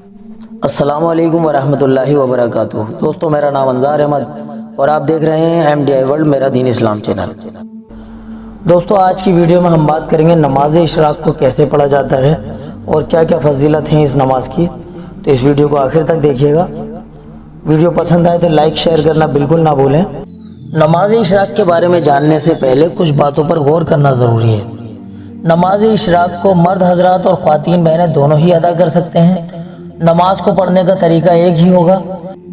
अस्सलामु अलैकुम वरहमतुल्लाहि वबरकातुहू। दोस्तों, मेरा नाम अंजार अहमद और आप देख रहे हैं MDI वर्ल्ड मेरा दीन इस्लाम चैनल। दोस्तों, आज की वीडियो में हम बात करेंगे नमाज इशराक को कैसे पढ़ा जाता है और क्या क्या फजीलत हैं इस नमाज की। तो इस वीडियो को आखिर तक देखिएगा। वीडियो पसंद आए तो लाइक शेयर करना बिल्कुल ना भूलें। नमाज इशराक के बारे में जानने से पहले कुछ बातों पर गौर करना ज़रूरी है। नमाज इशराक को मर्द हजरात और ख़वातीन बहनें दोनों ही अदा कर सकते हैं। नमाज को पढ़ने का तरीका एक ही होगा।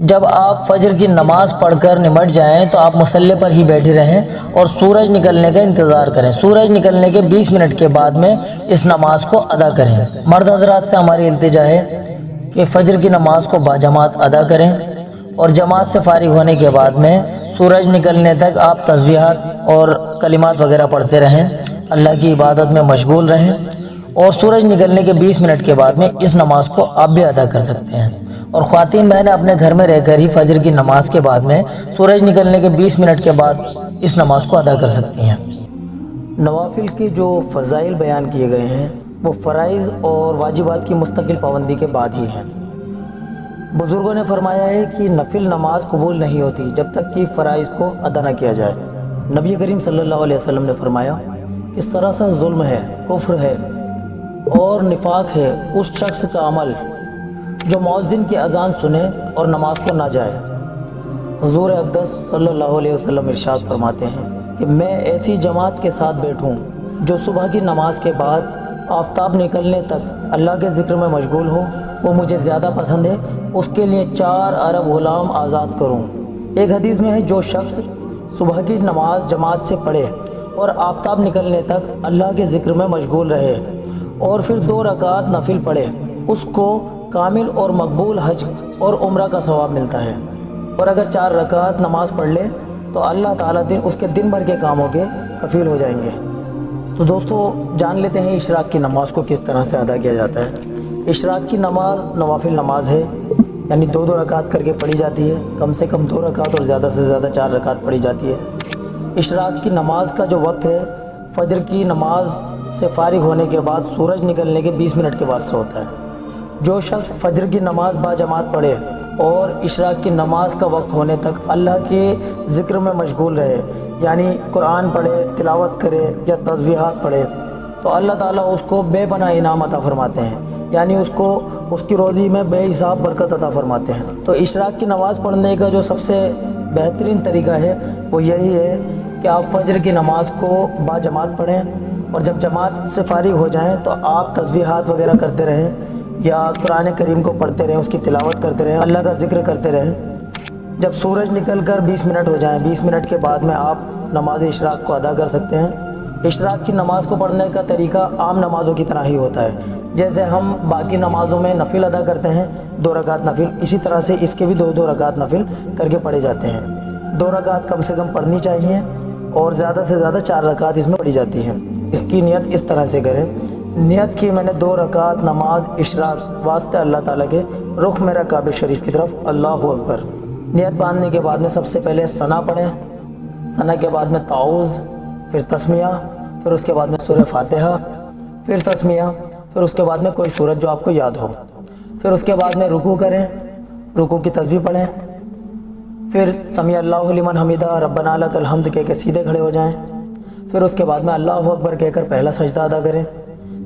जब आप फजर की नमाज पढ़कर निमट जाएं तो आप मुसल्ले पर ही बैठे रहें और सूरज निकलने का इंतज़ार करें। सूरज निकलने के 20 मिनट के बाद में इस नमाज को अदा करें। मर्द हजरात से हमारी इल्तिजा है कि फ़जर की नमाज को बाजमात अदा करें और जमात से फारिग होने के बाद में सूरज निकलने तक आप तस्बीहात और कलिमात वगैरह पढ़ते रहें, अल्लाह की इबादत में मशगूल रहें। और सूरज निकलने के 20 मिनट के बाद में इस नमाज को आप भी अदा कर सकते हैं। और ख़वातीन बहनें अपने घर में रहकर ही फजर की नमाज के बाद में सूरज निकलने के 20 मिनट के बाद इस नमाज को अदा कर सकती हैं। नवाफिल के जो फ़ज़ाइल बयान किए गए हैं वो फ़राइज़ और वाजिबात की मुस्तकिल पाबंदी के बाद ही हैं। बुज़ुर्गों ने फरमाया है कि नफिल नमाज कबूल नहीं होती जब तक कि फ़राइज़ को अदा न किया जाए। नबी करीम सल्लल्लाहु अलैहि वसल्लम ने फरमाया कि सरासर जुल्म है, कुफ्र है और निफाक है उस शख्स का अमल जो मुअज्जिन की अजान सुने और नमाज को ना जाए। हुजूर अक़दस सल्लल्लाहु अलैहि वसल्लम इरशाद फरमाते हैं कि मैं ऐसी जमात के साथ बैठूं जो सुबह की नमाज के बाद आफताब निकलने तक अल्लाह के ज़िक्र में मशगूल हो, वो मुझे ज़्यादा पसंद है। उसके लिए 4 अरब ग़ुलाम आज़ाद करूँ। एक हदीस में है जो शख्स सुबह की नमाज जमात से पढ़े और आफताब निकलने तक अल्लाह के ज़िक्र में मशगूल रहे और फिर 2 रकात नफिल पढ़े, उसको कामिल और मकबूल हज और उम्रा का सवाब मिलता है। और अगर 4 रकात नमाज पढ़ ले तो अल्लाह ताला उसके दिन भर के कामों के कफ़ील हो जाएंगे। तो दोस्तों, जान लेते हैं इशराक की नमाज को किस तरह से अदा किया जाता है। इशराक की नमाज नवाफिल नमाज है, यानी 2-2 रकात करके पढ़ी जाती है। कम से कम 2 रकात और ज़्यादा से ज़्यादा 4 रकात पढ़ी जाती है। इशराक की नमाज का जो वक्त है फजर की नमाज से फारिग होने के बाद सूरज निकलने के 20 मिनट के बाद से होता है। जो शख्स फजर की नमाज बाजमात पढ़े और इशराक की नमाज का वक्त होने तक अल्लाह के ज़िक्र में मशगूल रहे, यानी कुरान पढ़े, तिलावत करे या तस्बीहात पढ़े, तो अल्लाह ताला उसको बेपनाह इनाम अता फरमाते हैं, यानी उसको उसकी रोज़ी में बेहिसाब बरकत अता फरमाते हैं। तो इशराक की नमाज़ पढ़ने का जो सबसे बेहतरीन तरीका है वो यही है कि आप फजर की नमाज को बाजमात पढ़ें और जब जमात से फारिग हो जाएं तो आप तस्बीहात वगैरह करते रहें या कुरान करीम को पढ़ते रहें, उसकी तिलावत करते रहें, अल्लाह का ज़िक्र करते रहें। जब सूरज निकल कर 20 मिनट हो जाएं, 20 मिनट के बाद में आप नमाज इशराक को अदा कर सकते हैं। इशराक की नमाज को पढ़ने का तरीका आम नमाज़ों की तरह ही होता है। जैसे हम बाकी नमाज़ों में नफिल अदा करते हैं 2 रकात नफिल, इसी तरह से इसके भी 2-2 रकात नफिल करके पढ़े जाते हैं। 2 रकात कम से कम पढ़नी चाहिए और ज़्यादा से ज़्यादा 4 रकात इसमें पढ़ी जाती हैं। इसकी नियत इस तरह से करें, नियत की मैंने 2 रकात नमाज इशराक वास्ते अल्लाह ताला के रुख मेरा काबे शरीफ की तरफ, अल्लाहु अकबर। नियत बांधने के बाद में सबसे पहले सना पढ़ें, सना के बाद में ताऊज़, फिर तस्मिया, फिर उसके बाद में सूरह फातिहा, फिर तस्मिया, फिर उसके बाद में कोई सूरत जो आपको याद हो। फिर उसके बाद में रुकू करें, रुकू की तस्बीह पढ़ें, फिर समी अल्लाहु लिमन हमीदा रब्बना लकल हम्द कह के सीधे खड़े हो जाएं। फिर उसके बाद में अल्लाहु अकबर कहकर पहला सजदा अदा करें,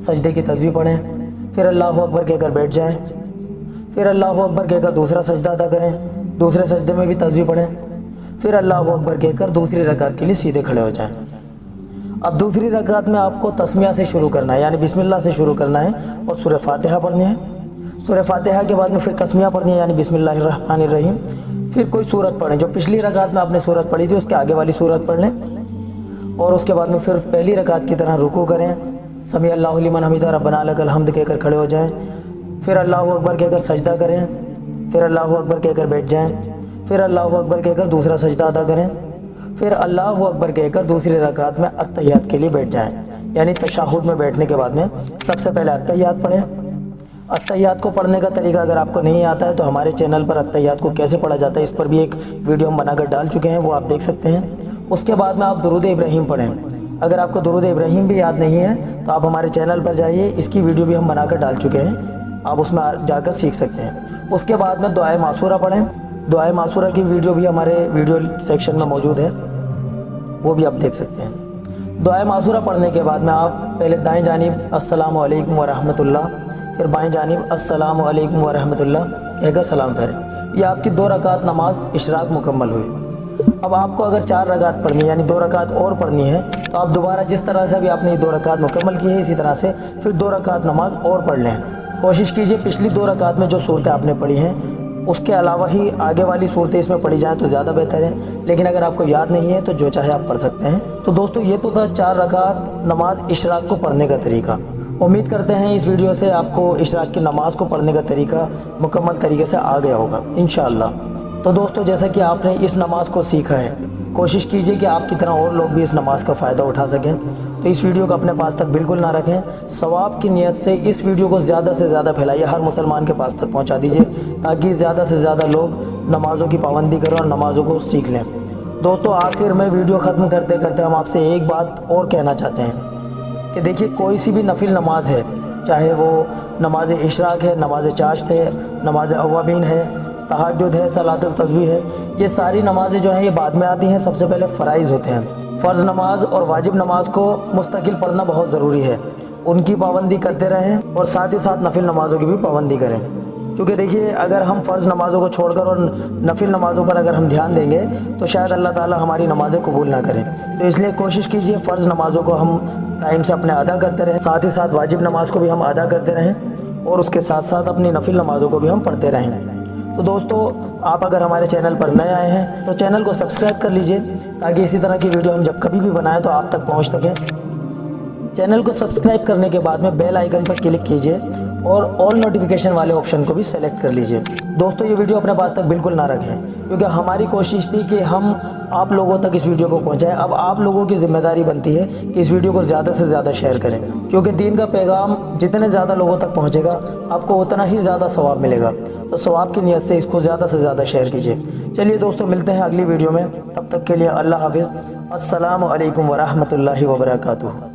सजदे की तस्बीह पढ़ें, फिर अल्लाहु अकबर कहकर बैठ जाएं, फिर अल्लाहु अकबर कहकर दूसरा सजदा अदा करें, दूसरे सजदे में भी तस्बीह पढ़ें, फिर अल्लाहु अकबर कहकर दूसरी रकात के लिए सीधे खड़े हो जाएं। अब दूसरी रकात में आपको तस्मिया से शुरू करना है, यानी बिस्मिल्लाह से शुरू करना है और सूरह फातिहा पढ़नी है। सूरह फातिहा के बाद में फिर तस्मिया पढ़नी है, यानी बिस्मिल्लाहिर रहमानिर रहीम। फिर कोई सूरत पढ़ें, जो पिछली रकात में आपने सूरत पढ़ी थी उसके आगे वाली सूरत पढ़ लें और उसके बाद में फिर पहली रकात की तरह रुकू करें, समी अल्लाहु लिमन हमीदा रब्बना लकल हम्द कहकर खड़े हो जाएं, फिर अल्लाहु अकबर कहकर सजदा करें, फिर अल्लाहु अकबर कहकर बैठ जाएं, फिर अल्लाहु अकबर कहकर दूसरा सजदा अदा करें, फिर अल्लाहु अकबर कहकर दूसरी रकात में अत्तहियात के लिए बैठ जाएं, यानी तशहुद में बैठने के बाद में सबसे पहले अत्तहियात पढ़ें। अत्तहियात को पढ़ने का तरीका अगर आपको नहीं आता है तो हमारे चैनल पर अत्तहियात को कैसे पढ़ा जाता है इस पर भी एक वीडियो हम बनाकर डाल चुके हैं, वो आप देख सकते हैं। उसके बाद में आप दुरूद इब्राहीम पढ़ें। अगर आपको दुरूद इब्राहीम भी याद नहीं है तो आप हमारे चैनल पर जाइए, इसकी वीडियो भी हम बनाकर डाल चुके हैं। आप उसमें जाकर सीख सकते हैं। उसके बाद में दुआए मासूरा पढ़ें। दुआए मासूरा की वीडियो भी हमारे वीडियो सेक्शन में मौजूद है, वो भी आप देख सकते हैं। दुआए मासूरा पढ़ने के बाद में आप पहले दाएं जानिब अस्सलामु अलैकुम व रहमतुल्लाह, फिर बाएं जानिब अस्सलामु अलैकुम व रहमतुल्लाह कहकर सलाम फेरें। ये आपकी 2 रकात नमाज इशराक मुकम्मल हुई। अब आपको अगर 4 रकात पढ़नी है, यानी 2 रकात और पढ़नी है, तो आप दोबारा जिस तरह से अभी आपने 2 रकात मुकम्मल की है, इसी तरह से फिर 2 रकात नमाज और पढ़ लें। कोशिश कीजिए पिछली 2 रकात में जो सूरतें आपने पढ़ी हैं उसके अलावा ही आगे वाली सूरतें इसमें पढ़ी जाएँ तो ज़्यादा बेहतर है, लेकिन अगर आपको याद नहीं है तो जो चाहे आप पढ़ सकते हैं। तो दोस्तों ये तो था 4 रकात नमाज इशराक को पढ़ने का तरीका। उम्मीद करते हैं इस वीडियो से आपको इशराक की नमाज को पढ़ने का तरीका मुकम्मल तरीके से आ गया होगा इंशाअल्लाह। तो दोस्तों जैसा कि आपने इस नमाज को सीखा है, कोशिश कीजिए कि आपकी तरह और लोग भी इस नमाज का फ़ायदा उठा सकें। तो इस वीडियो को अपने पास तक बिल्कुल ना रखें, सवाब की नीयत से इस वीडियो को ज़्यादा से ज़्यादा फैलाइए, हर मुसलमान के पास तक पहुंचा दीजिए, ताकि ज़्यादा से ज़्यादा लोग नमाज़ों की पाबंदी करें और नमाज़ों को सीख लें। दोस्तों आखिर में वीडियो ख़त्म करते करते हम आपसे एक बात और कहना चाहते हैं कि देखिए, कोई सी भी नफिल नमाज है, चाहे वो नमाज इशराक है, नमाज चाश्त है, नमाज अवाबीन है, तहज्जुद है, सलातुल तस्बीह है, ये सारी नमाज़ें जो हैं ये बाद में आती हैं। सबसे पहले फ़राइज़ होते हैं। फ़र्ज़ नमाज और वाजिब नमाज को मुस्तकिल पढ़ना बहुत ज़रूरी है, उनकी पाबंदी करते रहें और साथ ही साथ नफिल नमाज़ों की भी पाबंदी करें। क्योंकि देखिए, अगर हम फ़र्ज़ नमाज़ों को छोड़कर और नफिल नमाज़ों पर अगर हम ध्यान देंगे तो शायद अल्लाह ताला हमारी नमाज़ें कबूल ना करें। तो इसलिए कोशिश कीजिए फ़र्ज़ नमाज़ों को हम टाइम से अपने अदा करते रहें, साथ ही साथ वाजिब नमाज़ को भी हम अदा करते रहें और उसके साथ साथ अपनी नफिल नमाज़ों को भी हम पढ़ते रहें। तो दोस्तों आप अगर हमारे चैनल पर नए आए हैं तो चैनल को सब्सक्राइब कर लीजिए, ताकि इसी तरह की वीडियो हम जब कभी भी बनाएं तो आप तक पहुंच सकें। चैनल को सब्सक्राइब करने के बाद में बेल आइकन पर क्लिक कीजिए और ऑल नोटिफिकेशन वाले ऑप्शन को भी सेलेक्ट कर लीजिए। दोस्तों ये वीडियो अपने पास तक बिल्कुल ना रखें, क्योंकि हमारी कोशिश थी कि हम आप लोगों तक इस वीडियो को पहुंचाएं। अब आप लोगों की जिम्मेदारी बनती है कि इस वीडियो को ज़्यादा से ज़्यादा शेयर करें, क्योंकि दीन का पैगाम जितने ज़्यादा लोगों तक पहुँचेगा आपको उतना ही ज़्यादा सवाब मिलेगा। तो सवाब की नीयत से इसको ज़्यादा से ज़्यादा शेयर कीजिए। चलिए दोस्तों मिलते हैं अगली वीडियो में, तब तक के लिए अल्लाह हाफिज़। अस्सलामु अलैकुम व रहमतुल्लाहि व बरकातुहू।